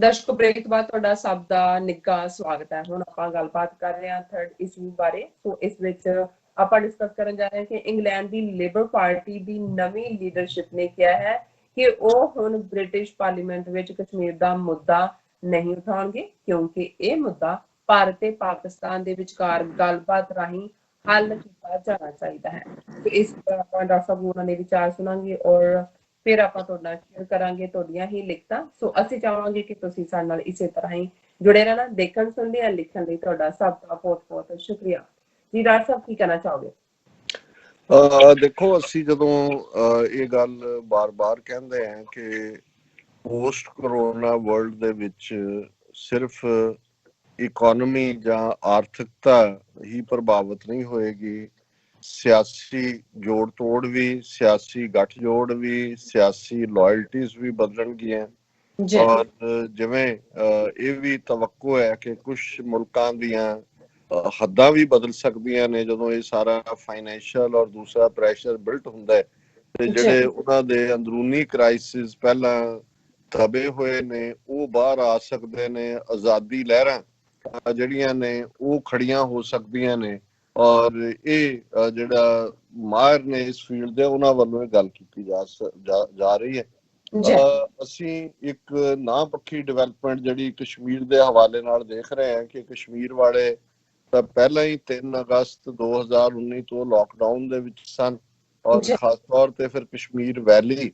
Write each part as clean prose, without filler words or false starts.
ਦਰਸ਼ਕ ਬ੍ਰੇਕ ਤੋਂ ਬਾਅਦ ਤੁਹਾਡਾ ਸਭ ਦਾ ਨਿੱਘਾ ਸਵਾਗਤ ਹੈ। ਹੁਣ ਆਪਾਂ ਗੱਲਬਾਤ ਕਰ ਰਹੇ ਹਾਂ ਥਰਡ ਇਸ਼ੂ ਬਾਰੇ। ਸੋ ਇਸ ਵਿੱਚ ਆਪਾਂ ਡਿਸਕਸ ਕਰਨ ਜਾ ਰਹੇ ਹਾਂ ਕਿ ਇੰਗਲੈਂਡ ਦੀ ਲੇਬਰ ਪਾਰਟੀ ਦੀ ਨਵੀਂ ਲੀਡਰਸ਼ਿਪ ਨੇ ਕਿਹਾ ਹੈ ਕਿ ਉਹ ਹੁਣ ਬ੍ਰਿਟਿਸ਼ ਪਾਰਲੀਮੈਂਟ ਵਿੱਚ ਕਸ਼ਮੀਰ ਦਾ ਮੁੱਦਾ ਨਹੀਂ ਉਠਾਉਣਗੇ, ਕਿਉਂਕਿ ਇਹ ਮੁੱਦਾ ਭਾਰਤ ਤੇ ਪਾਕਿਸਤਾਨ ਦੇ ਵਿਚਕਾਰ ਗੱਲਬਾਤ ਰਾਹੀਂ ਹੱਲ ਕੀਤਾ ਜਾਣਾ ਚਾਹੀਦਾ ਹੈ। ਇਸ ਪਰ ਆਪਾਂ ਡਾਕਟਰ ਸਾਹਿਬ ਉਹਨਾਂ ਦੇ ਵਿਚਾਰ ਸੁਣਾਂਗੇ ਔਰ ਫਿਰ ਆਪਾਂ ਤੁਹਾਡੇ ਨਾਲ ਸ਼ੇਅਰ ਕਰਾਂਗੇ ਤੁਹਾਡੀਆਂ ਹੀ ਲਿਖਤਾਂ। ਸੋ ਅਸੀਂ ਚਾਹਾਂਗੇ ਕਿ ਤੁਸੀਂ ਸਾਡੇ ਨਾਲ ਇਸੇ ਤਰ੍ਹਾਂ ਹੀ ਜੁੜੇ ਰਹਿਣਾ। ਦੇਖਣ, ਸੁਣਦੇ ਜਾਂ ਲਿਖਣ ਲਈ ਤੁਹਾਡਾ ਸਭ ਦਾ ਬਹੁਤ ਬਹੁਤ ਸ਼ੁਕਰੀਆ ਜੀ। ਡਾਕਟਰ ਸਾਹਿਬ ਕੀ ਕਹਿਣਾ ਚਾਹੋਗੇ? ਦੇਖੋ, ਅਸੀਂ ਜਦੋਂ ਇਹ ਗੱਲ ਬਾਰ-ਬਾਰ ਕਹਿੰਦੇ ਹਾਂ ਕਿ ਪੋਸਟ ਕਰੋਨਾ ਵਰਲਡ ਦੇ ਵਿੱਚ ਸਿਰਫ ਇਕੋਨਮੀ ਜਾਂ ਆਰਥਿਕਤਾ ਹੀ ਪ੍ਰਭਾਵਿਤ ਨਹੀਂ ਹੋਏਗੀ, ਸਿਆਸੀ ਜੋੜ ਤੋੜ ਵੀ, ਸਿਆਸੀ ਗੱਠਜੋੜ ਵੀ, ਸਿਆਸੀ ਲਾਇਲਟੀਜ਼ ਵੀ ਬਦਲਣਗੀਆਂ। ਔਰ ਜਿਵੇਂ ਇਹ ਵੀ ਤਵੱਕੋ ਹੈ ਕਿ ਕੁਝ ਮੁਲਕਾਂ ਦੀਆਂ ਹੱਦਾਂ ਵੀ ਬਦਲ ਸਕਦੀਆਂ ਨੇ ਜਦੋਂ ਇਹ ਸਾਰਾ ਫਾਈਨੈਂਸ਼ੀਅਲ ਔਰ ਦੂਸਰਾ ਪ੍ਰੈਸ਼ਰ ਬਿਲਟ ਹੁੰਦਾ ਹੈ ਤੇ ਜਿਹੜੇ ਉਹਨਾਂ ਦੇ ਅੰਦਰੂਨੀ ਕ੍ਰਾਈਸਿਸ ਪਹਿਲਾਂ ਦਬੇ ਹੋਏ ਨੇ ਉਹ ਬਾਹਰ ਆ ਸਕਦੇ ਨੇ। ਆਜ਼ਾਦੀ ਲਹਿਰਾਂ ਜਿਹੜੀਆਂ ਨੇ ਉਹ ਖੜੀਆਂ ਹੋ ਸਕਦੀਆਂ ਨੇ। ਔਰ ਇਹ ਜਿਹੜਾ ਮਾਹਿਰ ਨੇ ਇਸ ਫੀਲਡ ਦੇ ਉਹਨਾਂ ਵੱਲੋਂ ਇਹ ਗੱਲ ਕੀਤੀ ਜਾ ਰਹੀ ਹੈ। ਅਸੀਂ ਇੱਕ ਨਾ ਪੱਖੀ ਡਿਵੈਲਪਮੈਂਟ ਜਿਹੜੀ ਕਸ਼ਮੀਰ ਦੇ ਹਵਾਲੇ ਨਾਲ ਦੇਖ ਰਹੇ ਹਾਂ ਕਿ ਕਸ਼ਮੀਰ ਵਾਲੇ ਤਾਂ ਪਹਿਲਾਂ ਹੀ 3 ਅਗਸਤ 2019 ਤੋਂ ਲਾਕਡਾਊਨ ਦੇ ਵਿੱਚ ਸਨ ਔਰ ਖਾਸ ਤੌਰ ਤੇ ਫਿਰ ਕਸ਼ਮੀਰ ਵੈਲੀ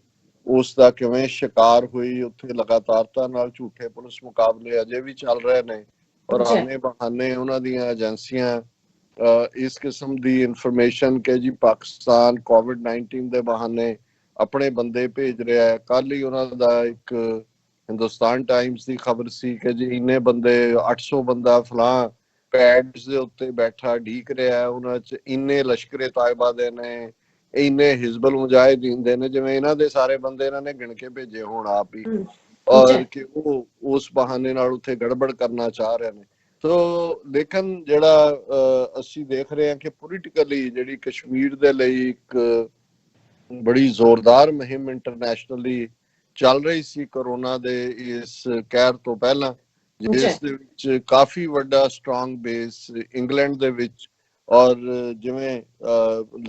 ਉਸ ਦਾ ਕਿਵੇਂ ਸ਼ਿਕਾਰ ਹੋਈ। ਉੱਥੇ ਲਗਾਤਾਰਤਾ ਨਾਲ ਝੂਠੇ ਪੁਲਿਸ ਮੁਕਾਬਲੇ ਅਜੇ ਵੀ ਚੱਲ ਰਹੇ ਨੇ ਔਰ ਆਨੇ ਬਹਾਨੇ ਉਹਨਾਂ ਦੀਆਂ ਏਜੰਸੀਆਂ ਇਸ ਕਿਸਮ ਦੀ ਇਨਫੋਰਮੇਸ਼ਨ ਕਿ ਜੀ ਪਾਕਿਸਤਾਨ COVID-19 ਦੇ ਬਹਾਨੇ ਆਪਣੇ ਬੰਦੇ ਭੇਜ ਰਿਹਾ ਹੈ। ਕੱਲ ਹੀ ਉਹਨਾਂ ਦਾ ਇੱਕ ਹਿੰਦੁਸਤਾਨ ਟਾਈਮਸ ਦੀ ਖਬਰ ਸੀ ਕਿ ਜੀ ਇੰਨੇ ਬੰਦੇ 800 ਬੰਦਾ ਫਲਾਂ ਪੈਡਸ ਦੇ ਉੱਤੇ ਬੈਠਾ ਢੀਕ ਰਿਹਾ, ਉਹਨਾਂ ਚ ਇੰਨੇ ਲਸ਼ਕਰੇ ਤਾਇਬਾ ਦੇ ਨੇ, ਇੰਨੇ ਹਿਜ਼ਬੁਲ ਮੁਜਾਹਿਦੀਨ ਦੇ ਨੇ, ਜਿਵੇਂ ਇਹਨਾਂ ਦੇ ਸਾਰੇ ਬੰਦੇ ਇਹਨਾਂ ਨੇ ਗਿਣ ਕੇ ਭੇਜੇ ਹੋਣ ਆਪ ਹੀ, ਔਰ ਕਿ ਉਹ ਉਸ ਬਹਾਨੇ ਨਾਲ ਉੱਥੇ ਗੜਬੜ ਕਰਨਾ ਚਾਹ ਰਹੇ ਨੇ। ਸੋ ਲੇਕਿਨ ਜਿਹੜਾ ਅਸੀਂ ਦੇਖ ਰਹੇ ਹਾਂ ਕਿ ਪੋਲੀਟੀਕਲੀ ਜਿਹੜੀ ਕਸ਼ਮੀਰ ਦੇ ਲਈ ਇੱਕ ਬੜੀ ਜ਼ੋਰਦਾਰ ਮੁਹਿੰਮ ਇੰਟਰਨੈਸ਼ਨਲੀ ਚੱਲ ਰਹੀ ਸੀ ਕਰੋਨਾ ਦੇ ਇਸ ਕਹਿਰ ਤੋਂ ਪਹਿਲਾਂ, ਜਿਸ ਦੇ ਵਿੱਚ ਕਾਫੀ ਵੱਡਾ ਸਟਰੋਂਗ ਬੇਸ ਇੰਗਲੈਂਡ ਦੇ ਵਿੱਚ ਔਰ ਜਿਵੇਂ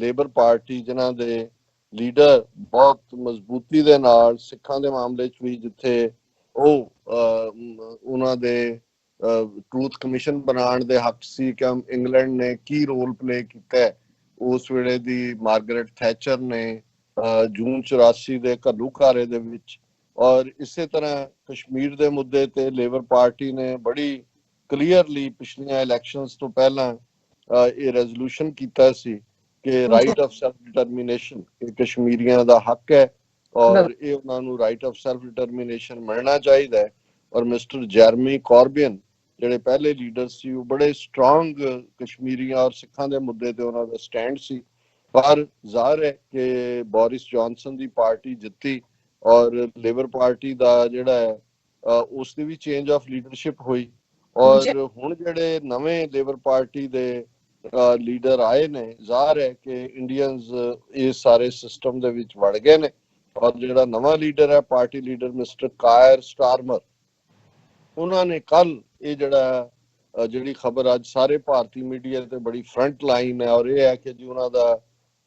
ਲੇਬਰ ਪਾਰਟੀ ਜਿਨ੍ਹਾਂ ਦੇ ਲੀਡਰ ਬਹੁਤ ਮਜ਼ਬੂਤੀ ਦੇ ਨਾਲ ਸਿੱਖਾਂ ਦੇ ਮਾਮਲੇ 'ਚ ਵੀ ਜਿੱਥੇ ਉਹ ਉਹਨਾਂ ਦੇ ਟਰੂਥ ਕਮਿਸ਼ਨ ਬਣਾਉਣ ਦੇ ਹੱਕ ਸੀ ਕਿ ਇੰਗਲੈਂਡ ਨੇ ਕੀ ਰੋਲ ਪਲੇ ਕੀਤਾ ਉਸ ਵੇਲੇ ਦੀ ਮਾਰਗਰਟ ਥੈਚਰ ਨੇ ਜੂਨ 84 ਦੇ ਘੱਲੂਘਾਰੇ ਦੇ ਵਿੱਚ। ਔਰ ਇਸੇ ਤਰ੍ਹਾਂ ਕਸ਼ਮੀਰ ਦੇ ਮੁੱਦੇ ਤੇ ਲੇਬਰ ਪਾਰਟੀ ਨੇ ਬੜੀ ਕਲੀਅਰਲੀ ਪਿਛਲੀਆਂ ਇਲੈਕਸ਼ਨਸ ਤੋਂ ਪਹਿਲਾਂ ਇਹ ਰੈਜ਼ੋਲੂਸ਼ਨ ਕੀਤਾ ਸੀ ਕਿ ਰਾਈਟ ਆਫ ਸੈਲਫ ਡਿਟਰਮੀਨੇਸ਼ਨ ਕਸ਼ਮੀਰੀਆਂ ਦਾ ਹੱਕ ਹੈ ਔਰ ਇਹ ਉਹਨਾਂ ਨੂੰ ਰਾਈਟ ਆਫ ਸੈਲਫ ਡਿਟਰਮੀਨੇਸ਼ਨ ਮਿਲਣਾ ਚਾਹੀਦਾ ਹੈ। ਔਰ ਮਿਸਟਰ ਜੈਰਮੀ ਕਾਰਬੀਨ ਜਿਹੜੇ ਪਹਿਲੇ ਲੀਡਰ ਸੀ ਉਹ ਬੜੇ ਸਟਰੋਂਗ ਕਸ਼ਮੀਰੀਆਂ ਔਰ ਸਿੱਖਾਂ ਦੇ ਮੁੱਦੇ ਤੇ ਉਹਨਾਂ ਦਾ ਸਟੈਂਡ ਸੀ। ਪਰ ਜ਼ਾਹਰ ਹੈ ਕਿ ਬੋਰਿਸ ਜੌਨਸਨ ਦੀ ਪਾਰਟੀ ਜਿੱਤੀ ਔਰ ਲੇਬਰ ਪਾਰਟੀ ਦਾ ਜਿਹੜਾ ਹੈ ਉਸ ਦੀ ਵੀ ਚੇਂਜ ਆਫ ਲੀਡਰਸ਼ਿਪ ਹੋਈ ਔਰ ਹੁਣ ਜਿਹੜੇ ਨਵੇਂ ਲੇਬਰ ਪਾਰਟੀ ਦੇ ਲੀਡਰ ਆਏ ਨੇ ਜ਼ਾਹਰ ਹੈ ਕਿ ਇੰਡੀਅਨਸ ਇਸ ਸਾਰੇ ਸਿਸਟਮ ਦੇ ਵਿੱਚ ਵੜ ਗਏ ਨੇ। ਔਰ ਜਿਹੜਾ ਨਵਾਂ ਲੀਡਰ ਹੈ ਪਾਰਟੀ ਲੀਡਰ ਮਿਸਟਰ ਕਾਇਰ ਸਟਾਰਮਰ, ਉਹਨਾਂ ਨੇ ਕੱਲ ਇਹ ਜਿਹੜੀ ਖਬਰ ਅੱਜ ਸਾਰੇ ਭਾਰਤੀ ਮੀਡੀਆ ਤੇ ਬੜੀ ਫਰੰਟ ਲਾਈਨ ਹੈ ਔਰ ਇਹ ਹੈ ਕਿ ਜੀ ਉਹਨਾਂ ਦਾ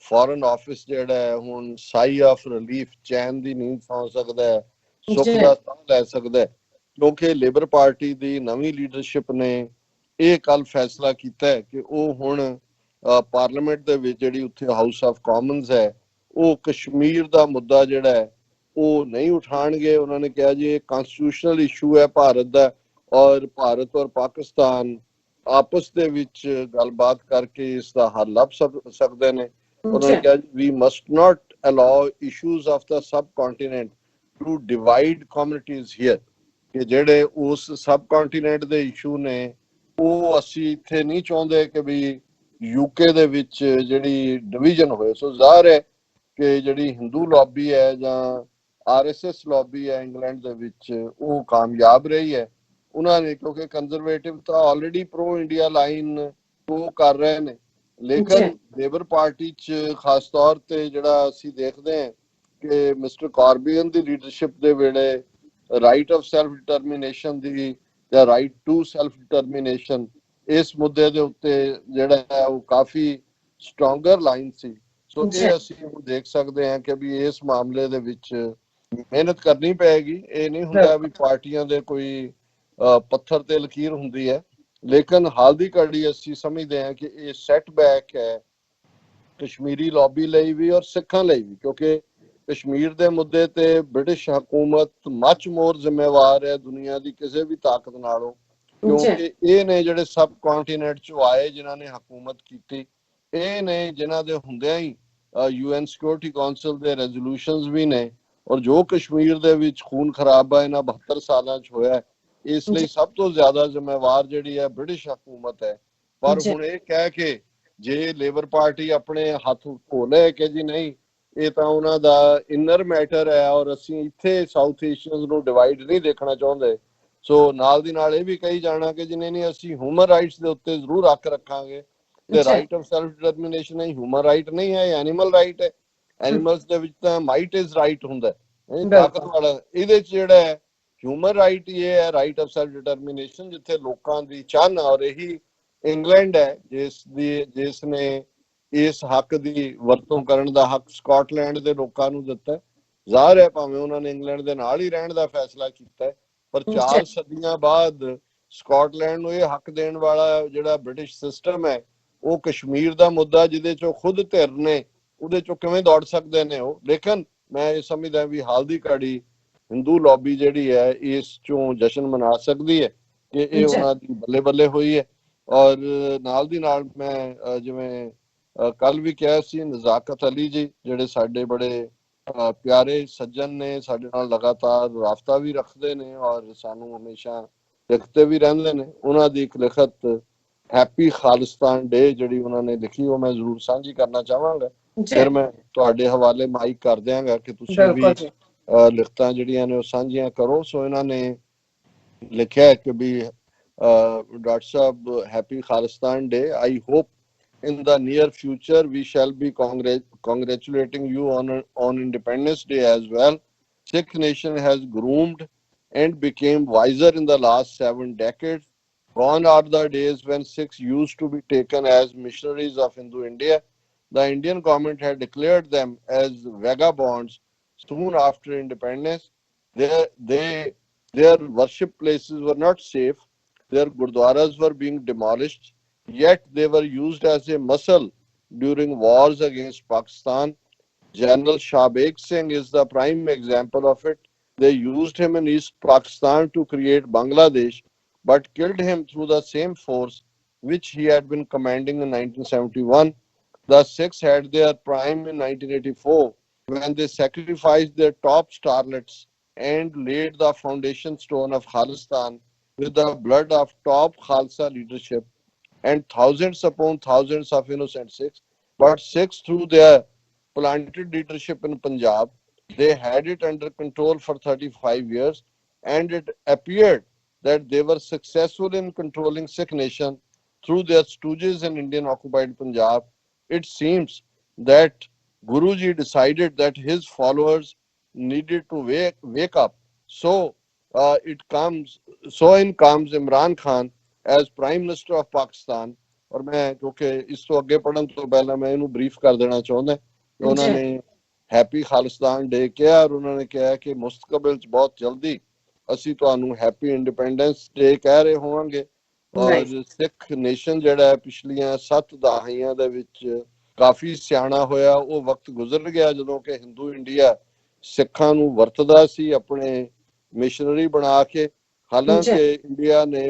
ਫੋਰਨ ਆਫਿਸ ਜਿਹੜਾ ਹੈ ਹੁਣ ਸਾਈ ਆਫ ਰਿਲੀਫ, ਚੈਨ ਦੀ ਨੀਂਦ ਸੌਂ ਸਕਦਾ ਹੈ, ਸੁੱਖ ਦਾ ਸਾਹ ਲੈ ਸਕਦਾ ਹੈ, ਕਿਉਂਕਿ ਲੇਬਰ ਪਾਰਟੀ ਦੀ ਨਵੀਂ ਲੀਡਰਸ਼ਿਪ ਨੇ ਇਹ ਕੱਲ ਫੈਸਲਾ ਕੀਤਾ ਹੈ ਕਿ ਉਹ ਹੁਣ ਪਾਰਲੀਮੈਂਟ ਦੇ ਵਿੱਚ ਜਿਹੜੀ ਉੱਥੇ ਹਾਊਸ ਆਫ ਕਾਮਨਸ ਹੈ ਉਹ ਕਸ਼ਮੀਰ ਦਾ ਮੁੱਦਾ ਜਿਹੜਾ ਹੈ ਉਹ ਨਹੀਂ ਉਠਾਉਣਗੇ। ਉਹਨਾਂ ਨੇ ਕਿਹਾ ਜੀ ਇਹ ਕਨਸਟੀਟਿਊਸ਼ਨਲ ਇਸ਼ੂ ਹੈ ਭਾਰਤ ਦਾ ਔਰ ਭਾਰਤ ਔਰ ਪਾਕਿਸਤਾਨ ਆਪਸ ਦੇ ਵਿੱਚ ਗੱਲਬਾਤ ਕਰਕੇ ਇਸ ਦਾ ਹੱਲ ਲੱਭ ਸਕਦੇ ਨੇ। ਉਹਨਾਂ ਨੇ ਕਿਹਾ we must not allow issues of the subcontinent to divide communities here, ਕਿ ਜਿਹੜੇ ਉਸ ਸਬ ਕੰਟੀਨੈਂਟ ਦੇ ਇਸ਼ੂ ਨੇ ਉਹ ਅਸੀਂ ਇੱਥੇ ਨਹੀਂ ਚਾਹੁੰਦੇ ਕਿ ਵੀ ਯੂਕੇ ਦੇ ਵਿੱਚ ਜਿਹੜੀ ਡਿਵੀਜ਼ਨ ਹੋਏ। ਸੋ ਜ਼ਾਹਰ ਹੈ ਕਿ ਜਿਹੜੀ ਹਿੰਦੂ ਲੌਬੀ ਹੈ ਜਾਂ RSS ਲੌਬੀ ਹੈ ਇੰਗਲੈਂਡ ਦੇ ਵਿੱਚ ਉਹ ਕਾਮਯਾਬ ਰਹੀ ਹੈ ਉਹਨਾਂ ਨੇ, ਕਿਉਂਕਿ ਕੰਜ਼ਰਵੇਟਿਵ ਤਾਂ ਆਲਰੇਡੀ ਪ੍ਰੋ ਇੰਡੀਆ ਲਾਈਨ ਉਹ ਕਰ ਰਹੇ ਨੇ। ਲੇਕਿਨ ਲੇਬਰ ਪਾਰਟੀ 'ਚ ਖਾਸ ਤੌਰ ਤੇ ਜਿਹੜਾ ਅਸੀਂ ਦੇਖਦੇ ਹਾਂ ਕਿ ਮਿਸਟਰ ਕਾਰਬੀਨ ਦੀ ਲੀਡਰਸ਼ਿਪ ਦੇ ਵੇਲੇ ਰਾਈਟ ਆਫ ਸੈਲਫ ਡਿਟਰਮੀਨੇਸ਼ਨ ਦੀ ਜਾਂ ਰਾਈਟ ਟੂ ਸੈਲਫ ਡਿਟਰਮੀਨੇਸ਼ਨ, ਇਸ ਮੁੱਦੇ ਦੇ ਉੱਤੇ ਜਿਹੜਾ ਹੈ ਉਹ ਕਾਫੀ ਸਟਰੋਂਗਰ ਲਾਈਨ ਸੀ। ਸੋ ਇਹ ਅਸੀਂ ਹੁਣ ਦੇਖ ਸਕਦੇ ਹਾਂ ਕਿ ਵੀ ਇਸ ਮਾਮਲੇ ਦੇ ਵਿੱਚ ਮਿਹਨਤ ਕਰਨੀ ਪਏਗੀ। ਇਹ ਨਹੀਂ ਹੁੰਦਾ ਵੀ ਪਾਰਟੀਆਂ ਦੇ ਕੋਈ ਪੱਥਰ ਤੇ ਲਕੀਰ ਹੁੰਦੀ ਹੈ, ਲੇਕਿਨ ਹਾਲ ਦੀ ਘੜੀ ਅਸੀਂ ਸਮਝਦੇ ਹਾਂ ਕਿ ਇਹ ਸੈਟਬੈਕ ਹੈ ਕਸ਼ਮੀਰੀ ਲੌਬੀ ਲਈ ਵੀ ਔਰ ਸਿੱਖਾਂ ਲਈ ਵੀ, ਕਿਉਂਕਿ ਕਸ਼ਮੀਰ ਦੇ ਮੁੱਦੇ ਤੇ ਬ੍ਰਿਟਿਸ਼ ਹਕੂਮਤ ਮੱਚ ਮੋਰ ਜ਼ਿੰਮੇਵਾਰ ਹੈ ਦੁਨੀਆ ਦੀ ਕਿਸੇ ਵੀ ਤਾਕਤ ਨਾਲੋਂ, ਕਿਉਂਕਿ ਇਹ ਨੇ ਜਿਹੜੇ ਸਬ ਕੰਟੀਨੈਂਟ ਚੋਂ ਆਏ ਜਿਨ੍ਹਾਂ ਨੇ ਹਕੂਮਤ ਕੀਤੀ, ਇਹ ਨੇ ਜਿਨ੍ਹਾਂ ਦੇ ਹੁੰਦਿਆਂ ਹੀ UN ਸਿਕਿਉਰਿਟੀ ਕਾਉਂਸਲ ਦੇ ਰੈਜ਼ੋਲੂਸ਼ਨਸ ਵੀ ਨੇ। ਔਰ ਜੋ ਕਸ਼ਮੀਰ ਦੇ ਵਿੱਚ ਖੂਨ ਖਰਾਬਾ ਇਹਨਾਂ 72 ਸਾਲਾਂ 'ਚ ਹੋਇਆ, ਇਸ ਲਈ ਸਭ ਤੋਂ ਜ਼ਿਆਦਾ ਜ਼ਿੰਮੇਵਾਰ ਜਿਹੜੀ ਹੈ ਬ੍ਰਿਟਿਸ਼ ਹਕੂਮਤ ਹੈ। ਪਰ ਹੁਣ ਇਹ ਕਹਿ ਕੇ ਜੇ ਲੇਬਰ ਪਾਰਟੀ ਆਪਣੇ ਹੱਥ ਧੋ ਲੈ ਕਿ ਜੀ ਨਹੀਂ ਇਹ ਤਾਂ ਉਹਨਾਂ ਦਾ ਇਨਰ ਮੈਟਰ ਹੈ ਔਰ ਅਸੀਂ ਇੱਥੇ ਸਾਊਥ ਏਸ਼ੀਅਨਸ ਨੂੰ ਡਿਵਾਈਡ ਨਹੀਂ ਦੇਖਣਾ ਚਾਹੁੰਦੇ, ਸੋ ਨਾਲ ਦੀ ਨਾਲ ਇਹ ਵੀ ਕਹੀ ਜਾਣਾ ਕਿ ਜੀ ਨਹੀਂ ਅਸੀਂ ਹਿਊਮਨ ਰਾਈਟਸ ਦੇ ਉੱਤੇ ਜ਼ਰੂਰ ਹੱਕ ਰੱਖਾਂਗੇ, ਤੇ ਰਾਈਟ ਆਫ ਸੈਲਫ ਡਿਟਰਮੀਨੇਸ਼ਨ ਹੈ ਹਿਊਮਨ ਰਾਈਟ ਨਹੀਂ ਹੈ, ਐਨੀਮਲ ਰਾਈਟ ਹੈ। ਐਨੀਮਲਸ ਦੇ ਵਿੱਚ ਤਾਂ ਮਾਈਟ ਇਜ਼ ਰਾਈਟ ਹੁੰਦਾ, ਤਾਕਤ ਵਾਲਾ। ਇਹਦੇ ਚ ਜਿਹੜਾ ਹੈ ਹਿਊਮਨ ਰਾਈਟ ਇਹ ਹੈ ਰਾਈਟ ਆਫ ਸੈਲਫ ਡਿਟਰਮੀਨੇਸ਼ਨ, ਜਿੱਥੇ ਲੋਕਾਂ ਦੀ ਚਾਹਨਾ, ਔਰ ਇਹੀ ਇੰਗਲੈਂਡ ਹੈ ਜਿਸ ਨੇ ਇਸ ਹੱਕ ਦੀ ਵਰਤੋਂ ਕਰਨ ਦਾ ਹੱਕ ਸਕਾਟਲੈਂਡ ਦੇ ਲੋਕਾਂ ਨੂੰ ਦਿੱਤਾ। ਜ਼ਾਹਰ ਹੈ ਭਾਵੇਂ ਉਹਨਾਂ ਨੇ ਇੰਗਲੈਂਡ ਦੇ ਨਾਲ ਹੀ ਰਹਿਣ ਦਾ ਫੈਸਲਾ ਕੀਤਾ, ਪਰ 4 ਸਦੀਆਂ ਬਾਅਦ ਸਕਾਟਲੈਂਡ ਨੂੰ ਇਹ ਹੱਕ ਦੇਣ ਵਾਲਾ ਜਿਹੜਾ ਬ੍ਰਿਟਿਸ਼ ਸਿਸਟਮ ਹੈ, ਉਹ ਕਸ਼ਮੀਰ ਦਾ ਮੁੱਦਾ ਜਿਹਦੇ ਚੋਂ ਖੁਦ ਧਿਰ ਨੇ ਉਹਦੇ ਚੋਂ ਕਿਵੇਂ ਦੌੜ ਸਕਦੇ ਨੇ ਉਹ। ਲੇਕਿਨ ਮੈਂ ਇਹ ਸਮਝਦਾ ਵੀ ਹਾਲ ਦੀ ਘੜੀ ਹਿੰਦੂ ਲੌਬੀ ਜਿਹੜੀ ਹੈ ਇਸ ਚੋਂ ਜਸ਼ਨ ਮਨਾ ਸਕਦੀ ਹੈ ਕਿ ਇਹ ਉਹਨਾਂ ਦੀ ਬੱਲੇ ਬੱਲੇ ਹੋਈ ਹੈ। ਔਰ ਨਾਲ ਦੀ ਨਾਲ ਮੈਂ ਜਿਵੇਂ ਕੱਲ ਵੀ ਕਿਹਾ ਸੀ, ਨਜ਼ਾਕਤ ਅਲੀ ਜੀ ਜਿਹੜੇ ਸਾਡੇ ਬੜੇ ਪਿਆਰੇ ਸੱਜਣ ਨੇ, ਸਾਡੇ ਨਾਲ ਲਗਾਤਾਰ ਰਾਬਤਾ ਵੀ ਰੱਖਦੇ ਨੇ ਔਰ ਸਾਨੂੰ ਹਮੇਸ਼ਾ ਲਿਖਦੇ ਵੀ ਰਹਿੰਦੇ ਨੇ, ਉਹਨਾਂ ਦੀ ਇੱਕ ਲਿਖਤ ਹੈਪੀ ਖਾਲਿਸਤਾਨ ਡੇ ਜਿਹੜੀ ਉਹਨਾਂ ਨੇ ਲਿਖੀ ਉਹ ਮੈਂ ਜ਼ਰੂਰ ਸਾਂਝੀ ਕਰਨਾ ਚਾਹਾਂਗਾ। ਫਿਰ ਮੈਂ ਤੁਹਾਡੇ ਹਵਾਲੇ ਮਾਈਕ ਕਰ ਦਿਆਂਗਾ ਕਿ ਤੁਸੀਂ ਵੀ ਲਿਖਤਾਂ ਜਿਹੜੀਆਂ ਨੇ ਉਹ ਸਾਂਝੀਆਂ ਕਰੋ। ਸੋ ਇਹਨਾਂ ਨੇ ਲਿਖਿਆ ਕਿ ਵੀ doctor Sahib happy Khalistan day, I hope in the near future we shall be congratulating you on Independence Day as well. Sikh nation has groomed and became wiser in the last 7 decades. Gone are the days when Sikhs used to be taken as missionaries of Hindu India. The Indian government had declared them as vagabonds soon after independence. Their worship places were not safe. Their gurdwaras were being demolished. Yet they were used as a muscle during wars against Pakistan. General Shahbeg Singh is the prime example of it. They used him in East Pakistan to create Bangladesh, but killed him through the same force which he had been commanding in 1971. The Sikhs had their prime in 1984 when they sacrificed their top starlets and laid the foundation stone of Khalistan with the blood of top Khalsa leadership and thousands upon thousands of innocent Sikhs. But Sikhs, through their planted leadership in Punjab, they had it under control for 35 years, and it appeared that they were successful in controlling Sikh nation through their stooges in Indian occupied Punjab. It seems that Guruji decided that his followers needed to wake up. So in comes Imran Khan as Prime Minister of Pakistan. और मैं क्योंकि इस तो अगे पढ़न तो पहला मैं इन्हू ब्रीफ कर देना चाहता कि उन्होंने हैप्पी खालिस्तान डे किया और उन्होंने कहा कि मुस्तकबिल च बहुत जल्दी ਅਸੀਂ ਤੁਹਾਨੂੰ ਹੈਪੀ ਇੰਡੀਪੈਂਡੈਂਸ ਡੇ ਕਹਿ ਰਹੇ ਹੋਵਾਂਗੇ। ਔਰ ਸਿੱਖ ਨੇਸ਼ਨ ਜਿਹੜਾ ਹੈ ਪਿਛਲੀਆਂ 7 ਦਹਾਈਆਂ ਦੇ ਵਿੱਚ ਕਾਫੀ ਸਿਆਣਾ ਹੋਇਆ। ਉਹ ਵਕਤ ਗੁਜ਼ਰ ਗਿਆ ਜਦੋਂ ਕਿ ਹਿੰਦੂ ਇੰਡੀਆ ਸਿੱਖਾਂ ਨੂੰ ਵਰਤਦਾ ਸੀ ਆਪਣੇ ਮਿਸ਼ਨਰੀ ਬਣਾ ਕੇ। ਹਾਲਾਂਕਿ ਇੰਡੀਆ ਨੇ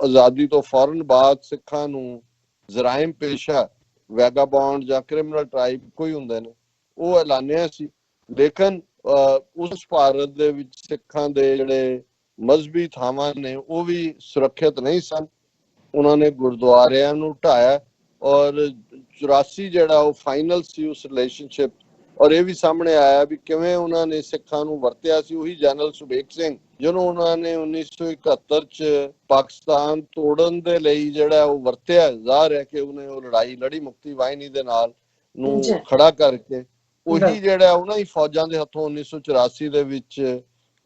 ਆਜ਼ਾਦੀ ਤੋਂ ਫੌਰਨ ਬਾਅਦ ਸਿੱਖਾਂ ਨੂੰ ਜ਼ਰਾਇਮ ਪੇਸ਼ਾ, ਵੈਗਾਬੌਂਡ ਜਾਂ ਕ੍ਰਿਮੀਨਲ ਟ੍ਰਾਈਬ ਕੋਈ ਹੁੰਦੇ ਨੇ ਉਹ ਐਲਾਨਿਆ ਸੀ। ਲੇਕਿਨ ਉਸ ਭਾਰਤ ਦੇ ਵਿੱਚ ਸਿੱਖਾਂ ਦੇ ਜਿਹੜੇ ਮਜ਼ਹਬੀ ਥਾਵਾਂ ਨੇ ਉਹ ਵੀ ਸੁਰੱਖਿਅਤ ਨਹੀਂ ਸਨ। ਉਹਨਾਂ ਨੇ ਗੁਰਦੁਆਰਿਆਂ ਨੂੰ ਢਾਇਆ ਔਰ 84 ਜਿਹੜਾ ਉਹ ਫਾਈਨਲ ਸੀ ਉਸ ਰਿਲੇਸ਼ਨਸ਼ਿਪ। ਔਰ ਇਹ ਵੀ ਸਾਹਮਣੇ ਆਇਆ ਵੀ ਕਿਵੇਂ ਉਹਨਾਂ ਨੇ ਸਿੱਖਾਂ ਨੂੰ ਵਰਤਿਆ ਸੀ। ਉਹੀ ਜਨਰਲ ਸੁਬੇਗ ਸਿੰਘ ਜਿਹਨੂੰ ਉਹਨਾਂ ਨੇ 1971 ਚ ਪਾਕਿਸਤਾਨ ਤੋੜਨ ਦੇ ਲਈ ਜਿਹੜਾ ਉਹ ਵਰਤਿਆ। ਜ਼ਾਹਰ ਹੈ ਕਿ ਉਹਨੇ ਉਹ ਲੜਾਈ ਲੜੀ ਮੁਕਤੀ ਵਾਹਿਨੀ ਦੇ ਨਾਲ ਨੂੰ ਖੜਾ ਕਰਕੇ। ਉਹੀ ਜਿਹੜਾ ਉਹਨਾਂ ਹੀ ਫੌਜਾਂ ਦੇ ਹੱਥੋਂ 1984 ਦੇ ਵਿੱਚ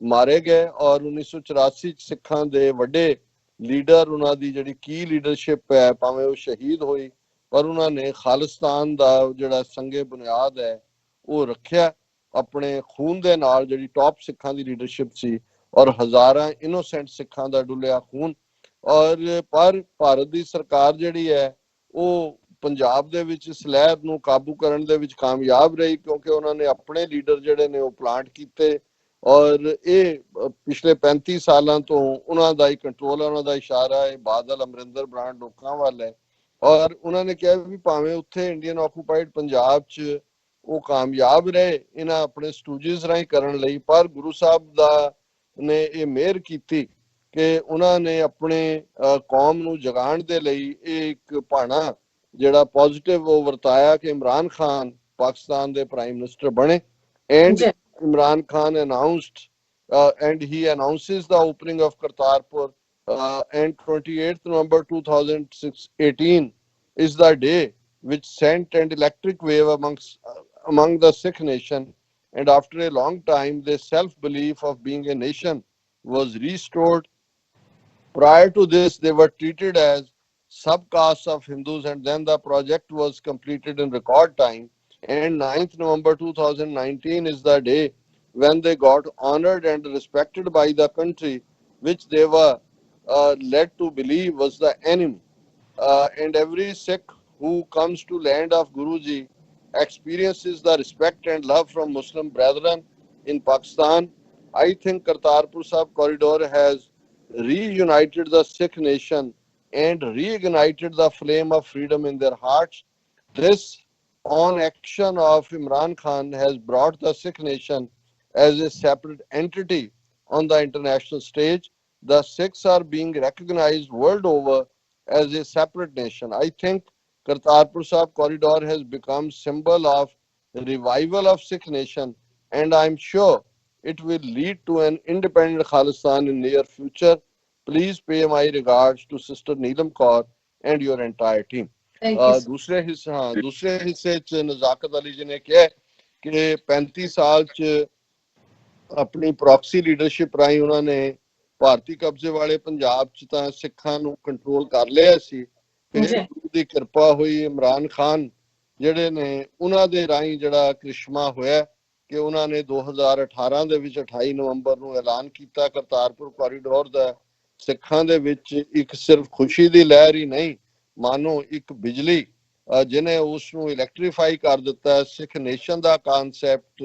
ਮਾਰੇ ਗਏ ਔਰ 1984 ਚ ਸਿੱਖਾਂ ਦੇ ਵੱਡੇ ਲੀਡਰ ਉਹਨਾਂ ਦੀ ਜਿਹੜੀ ਕੀ ਲੀਡਰਸ਼ਿਪ ਹੈ ਭਾਵੇਂ ਉਹ ਸ਼ਹੀਦ ਹੋਈ ਪਰ ਉਹਨਾਂ ਨੇ ਖਾਲਿਸਤਾਨ ਦਾ ਜਿਹੜਾ ਸੰਗੇ ਬੁਨਿਆਦ ਹੈ ਉਹ ਰੱਖਿਆ ਆਪਣੇ ਖੂਨ ਦੇ ਨਾਲ, ਜਿਹੜੀ ਟੌਪ ਸਿੱਖਾਂ ਦੀ ਲੀਡਰਸ਼ਿਪ ਸੀ ਔਰ ਹਜ਼ਾਰਾਂ ਇਨੋਸੈਂਟ ਸਿੱਖਾਂ ਦਾ ਡੁੱਲਿਆ ਖੂਨ। ਔਰ ਪਰ ਭਾਰਤ ਦੀ ਸਰਕਾਰ ਜਿਹੜੀ ਹੈ ਉਹ ਪੰਜਾਬ ਦੇ ਵਿੱਚ ਇਸ ਲਹਿਰ ਨੂੰ ਕਾਬੂ ਕਰਨ ਦੇ ਵਿੱਚ ਕਾਮਯਾਬ ਰਹੀ ਕਿਉਂਕਿ ਉਹਨਾਂ ਨੇ ਆਪਣੇ ਲੀਡਰ ਜਿਹੜੇ ਨੇ ਉਹ ਪਲਾਂਟ ਕੀਤੇ ਔਰ ਇਹ ਪਿਛਲੇ 35 ਸਾਲਾਂ ਤੋਂ ਉਹਨਾਂ ਦਾ ਹੀ ਕੰਟਰੋਲ ਹੈ, ਉਹਨਾਂ ਦਾ ਇਸ਼ਾਰਾ ਹੈ ਬਾਦਲ ਅਮਰਿੰਦਰ ਬਰਾੜ ਲੋਕਾਂ ਵੱਲ ਹੈ। ਔਰ ਉਹਨਾਂ ਨੇ ਕਿਹਾ ਵੀ ਭਾਵੇਂ ਉੱਥੇ ਇੰਡੀਅਨ ਆਕੂਪਾਈਡ ਪੰਜਾਬ 'ਚ ਉਹ ਕਾਮਯਾਬ ਰਹੇ ਇਹਨਾਂ ਆਪਣੇ ਸਟੂਜਿਸ ਰਾਹੀਂ ਕਰਨ ਲਈ, ਪਰ ਗੁਰੂ ਸਾਹਿਬ ਦਾ ਨੇ ਇਹ ਮਿਹਰ ਕੀਤੀ ਕਿ ਉਹਨਾਂ ਨੇ ਆਪਣੇ ਕੌਮ ਨੂੰ ਜਗਾਉਣ ਦੇ ਲਈ ਇਹ ਇੱਕ ਭਾਣਾ ਜਿਹੜਾ ਪੋਜ਼ਿਟਿਵ ਉਹ ਵਰਤਾਇਆ ਕਿ ਇਮਰਾਨ ਖਾਨ ਪਾਕਿਸਤਾਨ ਦੇ ਪ੍ਰਾਈਮ ਮਿਨਿਸਟਰ ਬਣੇ। And Imran Khan announced and he announces the opening of Kartarpur and 28th November 2018 is the day which sent an electric wave among the Sikh nation, and after a long time the self-belief of being a nation was restored. Prior to this they were treated as subcastes of Hindus, and then the project was completed in record time. And 9th November 2019 is the day when they got honored and respected by the country which they were led to believe was the enemy. And every Sikh who comes to land of Guruji experiences the respect and love from Muslim brethren in Pakistan. I think Kartarpur Sahib corridor has reunited the Sikh nation and reignited the flame of freedom in their hearts. This on action of Imran Khan has brought the Sikh nation as a separate entity on the international stage. The Sikhs are being recognized world over as a separate nation. I think Kartarpur Sahib corridor has become symbol of revival of Sikh nation, and I'm sure it will lead to an independent Khalistan in near future. Please pay my regards to Sister Neelam Kaur and your entire team. दूसरे हिस्से च नजाकत अली जी ने कहा कि 35 साल च अपनी proxy leadership राही उन्होंने ਭਾਰਤੀ ਕਬਜ਼ੇ ਵਾਲੇ ਪੰਜਾਬ ਚ ਤਾਂ ਸਿੱਖਾਂ ਨੂੰ ਕੰਟਰੋਲ ਕਰ ਲਿਆ ਸੀ। ਫਿਰ ਗੁਰੂ ਦੀ ਕਿਰਪਾ ਹੋਈ, ਇਮਰਾਨ ਖਾਨ ਜਿਹੜੇ ਨੇ ਉਹਨਾਂ ਦੇ ਰਾਹੀਂ ਜਿਹੜਾ ਕ੍ਰਿਸ਼ਮਾ ਹੋਇਆ ਕਿ ਉਹਨਾਂ ਨੇ 2018 ਦੇ ਵਿੱਚ 28 ਨਵੰਬਰ ਨੂੰ ਐਲਾਨ ਕੀਤਾ ਕਰਤਾਰਪੁਰ ਕੋਰੀਡੋਰ ਦਾ। ਸਿੱਖਾਂ ਦੇ ਵਿੱਚ ਇੱਕ ਸਿਰਫ ਖੁਸ਼ੀ ਦੀ ਲਹਿਰ ਹੀ ਨਹੀਂ, ਮਾਨੋ ਇੱਕ ਬਿਜਲੀ ਜਿਹਨੇ ਉਸ ਨੂੰ ਇਲੈਕਟ੍ਰੀਫਾਈ ਕਰ ਦਿੱਤਾ। ਸਿੱਖ ਨੇਸ਼ਨ ਦਾ ਕਨਸੈਪਟ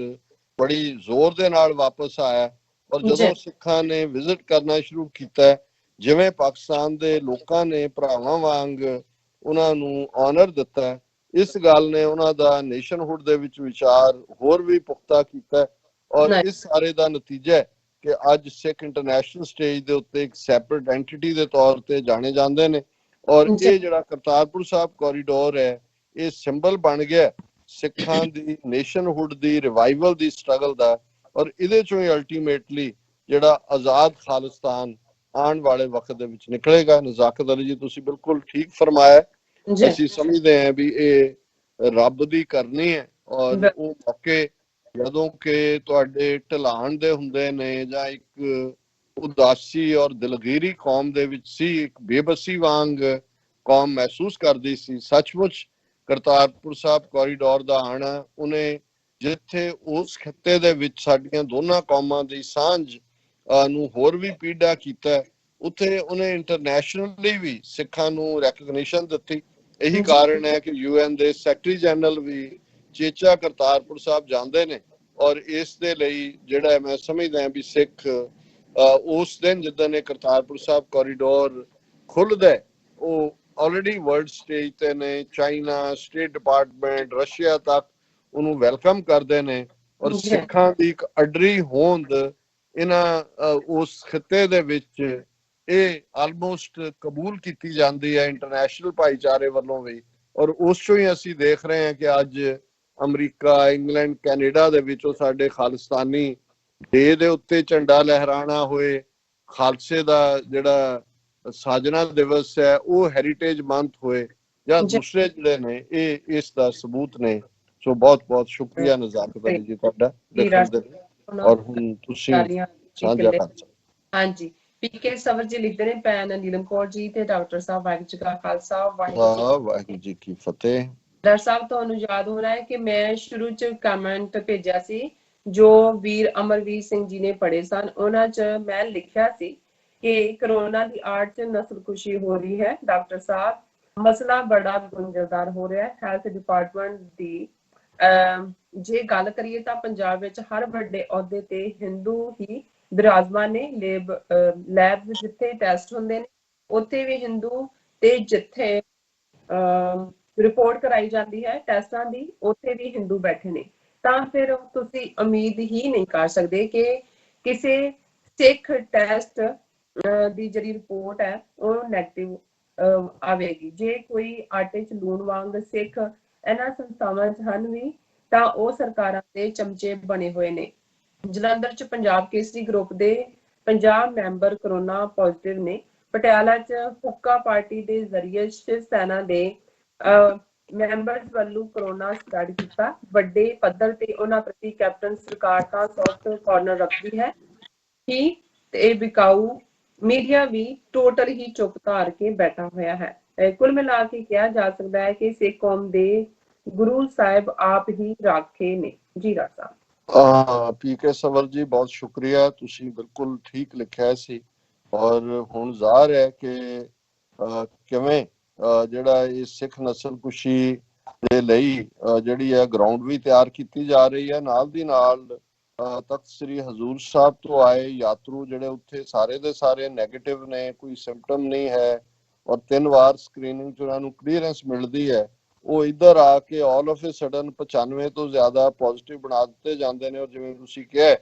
ਬੜੀ ਜ਼ੋਰ ਦੇ ਨਾਲ ਵਾਪਸ ਆਇਆ। ਔਰ ਜਦੋਂ ਸਿੱਖਾਂ ਨੇ ਵਿਜ਼ਿਟ ਕਰਨਾ ਸ਼ੁਰੂ ਕੀਤਾ, ਜਿਵੇਂ ਪਾਕਿਸਤਾਨ ਦੇ ਲੋਕਾਂ ਨੇ ਭਰਾਵਾਂ ਵਾਂਗ ਉਹਨਾਂ ਨੂੰ ਆਨਰ ਦਿੱਤਾ, ਇਸ ਗੱਲ ਨੇ ਉਹਨਾਂ ਦਾ ਨੇਸ਼ਨਹੁੱਡ ਦੇ ਵਿੱਚ ਵਿਚਾਰ ਹੋਰ ਵੀ ਪੁਖਤਾ ਕੀਤਾ। ਔਰ ਇਸ ਸਾਰੇ ਦਾ ਨਤੀਜਾ ਕਿ ਅੱਜ ਸਿੱਖ ਇੰਟਰਨੈਸ਼ਨਲ ਸਟੇਜ ਦੇ ਉੱਤੇ ਇੱਕ ਸੈਪਰੇਟ ਐਂਟੀਟੀ ਦੇ ਤੌਰ ਤੇ ਜਾਣੇ ਜਾਂਦੇ ਨੇ। ਔਰ ਇਹ ਜਿਹੜਾ ਕਰਤਾਰਪੁਰ ਸਾਹਿਬ ਕੋਰੀਡੋਰ ਹੈ, ਇਹ ਸਿੰਬਲ ਬਣ ਗਿਆ ਸਿੱਖਾਂ ਦੀ ਨੇਸ਼ਨਹੁੱਡ ਦੀ, ਰਿਵਾਈਵਲ ਦੀ, ਸਟਰਗਲ ਦਾ। ਔਰ ਇਹਦੇ ਚੋਂ ਹੀ ਅਲਟੀਮੇਟਲੀ ਜਿਹੜਾ ਆਜ਼ਾਦ ਖਾਲਿਸਤਾਨ ਆਉਣ ਵਾਲੇ ਵਕਤ ਦੇ ਵਿੱਚ ਨਿਕਲੇਗਾ। ਨਜ਼ਾਕਤ ਅਲੀ ਜੀ, ਤੁਸੀਂ ਬਿਲਕੁਲ ਠੀਕ ਫਰਮਾਇਆ। ਅਸੀਂ ਸਮਝਦੇ ਹਾਂ ਵੀ ਇਹ ਰੱਬ ਦੀ ਕਰਨੀ ਹੈ ਔਰ ਉਹ ਮੌਕੇ ਜਦੋਂ ਕਿ ਤੁਹਾਡੇ ਢਲਾਣ ਦੇ ਹੁੰਦੇ ਨੇ ਜਾਂ ਇੱਕ ਉਦਾਸੀ ਔਰ ਦਿਲਗੀਰੀ ਕੌਮ ਦੇ ਵਿੱਚ ਸੀ, ਇੱਕ ਬੇਬਸੀ ਵਾਂਗ ਕੌਮ ਮਹਿਸੂਸ ਕਰਦੀ ਸੀ। ਸੱਚਮੁੱਚ ਕਰਤਾਰਪੁਰ ਸਾਹਿਬ ਕੋਰੀਡੋਰ ਦਾ ਆਣਾ ਉਹਨੇ ਜਿੱਥੇ ਉਸ ਖਿੱਤੇ ਦੇ ਵਿੱਚ ਸਾਡੀਆਂ ਦੋਨਾਂ ਕੌਮਾਂ ਦੀ ਸਾਂਝ ਨੂੰ ਹੋਰ ਵੀ ਪੀੜਾ ਕੀਤਾ, ਉੱਥੇ ਉਹਨੇ ਇੰਟਰਨੈਸ਼ਨਲੀ ਵੀ ਸਿੱਖਾਂ ਨੂੰ ਰੈਕਗਨੀਸ਼ਨ ਦਿੱਤੀ। ਇਹੀ ਕਾਰਨ ਹੈ ਕਿ UN ਦੇ ਸੈਕਟਰੀ ਜਨਰਲ ਵੀ ਚੇਚਾ ਕਰਤਾਰਪੁਰ ਸਾਹਿਬ ਜਾਂਦੇ ਨੇ। ਔਰ ਇਸ ਦੇ ਲਈ ਜਿਹੜਾ ਮੈਂ ਸਮਝਦਾ ਵੀ ਸਿੱਖ ਉਸ ਦਿਨ ਜਿੱਦਾਂ ਨੇ ਕਰਤਾਰਪੁਰ ਸਾਹਿਬ ਕੋਰੀਡੋਰ ਖੁੱਲਦਾ, ਉਹ ਆਲਰੇਡੀ ਵਰਲਡ ਸਟੇਜ ਤੇ ਨੇ। ਚਾਈਨਾ, ਸਟੇਟ ਡਿਪਾਰਟਮੈਂਟ, ਰਸ਼ੀਆ ਤੱਕ ਉਹਨੂੰ ਵੈਲਕਮ ਕਰਦੇ ਨੇ। ਔਰ ਸਿੱਖਾਂ ਦੀ ਇੱਕ ਅਡਰੀ ਹੋਂਦ ਇਹਨਾਂ ਉਸ ਖਿੱਤੇ ਦੇ ਵਿੱਚ ਇਹ ਆਲਮੋਸਟ ਕਬੂਲ ਕੀਤੀ ਜਾਂਦੀ ਹੈ ਇੰਟਰਨੈਸ਼ਨਲ ਭਾਈਚਾਰੇ ਵੱਲੋਂ ਵੀ। ਔਰ ਉਸ ਚੋਂ ਹੀ ਅਸੀਂ ਦੇਖ ਰਹੇ ਹਾਂ ਕਿ ਅੱਜ ਅਮਰੀਕਾ, ਇੰਗਲੈਂਡ, ਕੈਨੇਡਾ ਦੇ ਵਿੱਚ ਉਹ ਸਾਡੇ ਖਾਲਿਸਤਾਨੀ ਡੇ ਦੇ ਉੱਤੇ ਝੰਡਾ ਲਹਿਰਾਣਾ ਹੋਏ, ਖਾਲਸੇ ਦਾ ਜਿਹੜਾ ਸਾਜਨਾ ਦਿਵਸ ਹੈ ਉਹ ਹੈਰੀਟੇਜ ਮੰਥ ਹੋਏ, ਜਾਂ ਦੂਸਰੇ ਜਿਹੜੇ ਨੇ ਇਹ ਇਸ ਦਾ ਸਬੂਤ ਨੇ। ਸੋ ਬਹੁਤ ਬਹੁਤ ਸ਼ੁਕਰੀਆ ਨਜ਼ਾਕਤ ਅਲੀ ਜੀ ਤੁਹਾਡਾ। ਔਰ ਹੁਣ ਤੁਸੀਂ ਸਾਂਝਾ ਕਰ ਸਕਦੇ। ਹਾਂਜੀ, ਪੀਕੇ ਸਵਰ ਜੀ ਲਿਖਦੇ ਨੇ, ਭੈਣ ਨੀਲਮ ਕੌਰ ਜੀ ਤੇ ਡਾਕਟਰ ਸਾਹਿਬ, ਵਾਹਿਗੁਰੂ ਜੀ ਕਾ ਖਾਲਸਾ ਵਾਹਿਗੁਰੂ ਜੀ ਕੀ ਫਤਿਹ। ਡਾਕਟਰ ਸਾਹਿਬ, ਤੁਹਾਨੂੰ ਯਾਦ ਹੋਣਾ ਹੈ ਕਿ ਮੈਂ ਸ਼ੁਰੂ ਚ ਕਮੈਂਟ ਭੇਜਿਆ ਸੀ ਜੋ ਵੀਰ ਅਮਰਵੀਰ ਸਿੰਘ ਜੀ ਨੇ ਪੜ੍ਹੇ ਸਨ। ਉਹਨਾਂ ਚ ਮੈਂ ਲਿਖਿਆ ਸੀ ਕਿ ਕਰੋਨਾ ਦੀ ਆੜ ਚ ਨਸਲਕੁਸ਼ੀ ਹੋ ਰਹੀ ਹੈ। ਡਾਕਟਰ ਸਾਹਿਬ, ਮਸਲਾ ਬੜਾ ਗੁੰਝਲਦਾਰ ਹੋ ਰਿਹਾ ਹੈ। ਹੈਲਥ ਡਿਪਾਰਟਮੈਂਟ ਦੀ ਜੇ ਗੱਲ ਕਰੀਏ ਤਾਂ ਪੰਜਾਬ ਵਿੱਚ ਹਰ ਵੱਡੇ ਅਹੁਦੇ ਤੇ ਹਿੰਦੂ ਹੀ ਵਿਰਾਜਮਾਨ ਨੇ। ਲੈਬ ਜਿੱਥੇ ਟੈਸਟ ਹੁੰਦੇ ਨੇ ਉੱਥੇ ਵੀ ਹਿੰਦੂ, ਤੇ ਜਿੱਥੇ ਰਿਪੋਰਟ ਕਰਾਈ ਜਾਂਦੀ ਹੈ ਟੈਸਟਾਂ ਦੀ ਉੱਥੇ ਵੀ ਹਿੰਦੂ ਬੈਠੇ ਨੇ। ਤਾਂ ਫਿਰ ਤੁਸੀਂ ਉਮੀਦ ਹੀ ਨਹੀਂ ਕਰ ਸਕਦੇ ਕਿ ਕਿਸੇ ਸਿੱਖ ਟੈਸਟ ਦੀ ਜਿਹੜੀ ਰਿਪੋਰਟ ਹੈ ਉਹ ਨੈਗੇਟਿਵ ਆਵੇਗੀ। ਜੇ ਕੋਈ ਆਟੇ 'ਚ ਲੂਣ ਵਾਂਗ ਸਿੱਖ ਇਹਨਾਂ ਸੰਸਥਾਵਾਂ 'ਚ ਹਨ ਵੀ, ਤਾਂ ਉਹ ਸਰਕਾਰਾਂ ਦੇ ਚਮਚੇ ਬਣੇ ਹੋਏ ਨੇ। ਜਲੰਧਰ 'ਚ ਪੰਜਾਬ ਕੇਸਰੀ ਗਰੁੱਪ ਦੇ 50 ਮੈਂਬਰ ਕਰੋਨਾ ਪੋਜ਼ਿਟਿਵ ਨੇ। ਪਟਿਆਲਾ 'ਚ ਹੁੱਕਾ ਪਾਰਟੀ ਦੇ ਜ਼ਰੀਏ ਸ਼ਿਵ ਸੈਨਾ ਦੇ ਮੈਂਬਰਸ ਵੱਲੋਂ ਕਰੋਨਾ ਸਟਾਰਟ ਕੀਤਾ। ਵੱਡੇ ਪੱਧਰ ਤੇ ਉਹਨਾਂ ਪ੍ਰਤੀ ਕੈਪਟਨ ਸਰਕਾਰ ਤਾਂ ਸੌਫਟ ਕਾਰਨਰ ਰੱਖਦੀ ਹੈ ਹੀ, ਤੇ ਵਿਕਾਊ ਮੀਡੀਆ ਵੀ ਟੋਟਲ ਹੀ ਚੁੱਪ ਧਾਰ ਕੇ ਬੈਠਾ ਹੋਇਆ ਹੈ। ਕੁੱਲ ਮਿਲਾ ਕੇ ਕਿਹਾ ਜਾ ਸਕਦਾ ਹੈ ਕਿ ਸਿੱਖ ਕੌਮ ਦੇ ਗੁਰੂ ਸਾਹਿਬ ਆਪ ਹੀ ਰਾਖੇ ਨੇ। ਜੀ ਡਾਕਟਰ ਸਾਹਿਬ। ਪੀਕੇ ਸਵਰ ਜੀ, ਬਹੁਤ ਸ਼ੁਕਰੀਆ, ਤੁਸੀਂ ਬਿਲਕੁਲ ਠੀਕ ਲਿਖਿਆ ਸੀ। ਔਰ ਹੁਣ ਜ਼ਾਹਰ ਹੈ ਕਿ ਕਿਵੇਂ ਜਿਹੜਾ ਇਹ ਸਿੱਖ ਨਸਲਕੁਸ਼ੀ ਦੇ ਲਈ ਜਿਹੜੀ ਹੈ ਗਰਾਊਂਡ ਵੀ ਤਿਆਰ ਕੀਤੀ ਜਾ ਰਹੀ ਹੈ। ਨਾਲ ਦੀ ਨਾਲ ਤਖਤ ਸ੍ਰੀ ਹਜ਼ੂਰ ਸਾਹਿਬ ਤੋਂ ਆਏ ਯਾਤਰੂ ਜਿਹੜੇ ਉੱਥੇ ਸਾਰੇ ਦੇ ਸਾਰੇ ਨੈਗੇਟਿਵ ਨੇ, ਕੋਈ ਸਿੰਪਟਮ ਨਹੀਂ ਹੈ, ਔਰ 3 ਵਾਰ ਸਕਰੀਨਿੰਗ 'ਚ ਉਹਨਾਂ ਨੂੰ ਕਲੀਅਰੈਂਸ ਮਿਲਦੀ ਹੈ, ਉਹ ਇੱਧਰ ਆ ਕੇ ਆਲ ਆਫ ਏ ਸਡਨ 95 ਤੋਂ ਜ਼ਿਆਦਾ ਪੋਜ਼ਿਟਿਵ ਬਣਾ ਦਿੱਤੇ ਜਾਂਦੇ ਨੇ। ਔਰ ਜਿਵੇਂ ਤੁਸੀਂ ਕਿਹਾ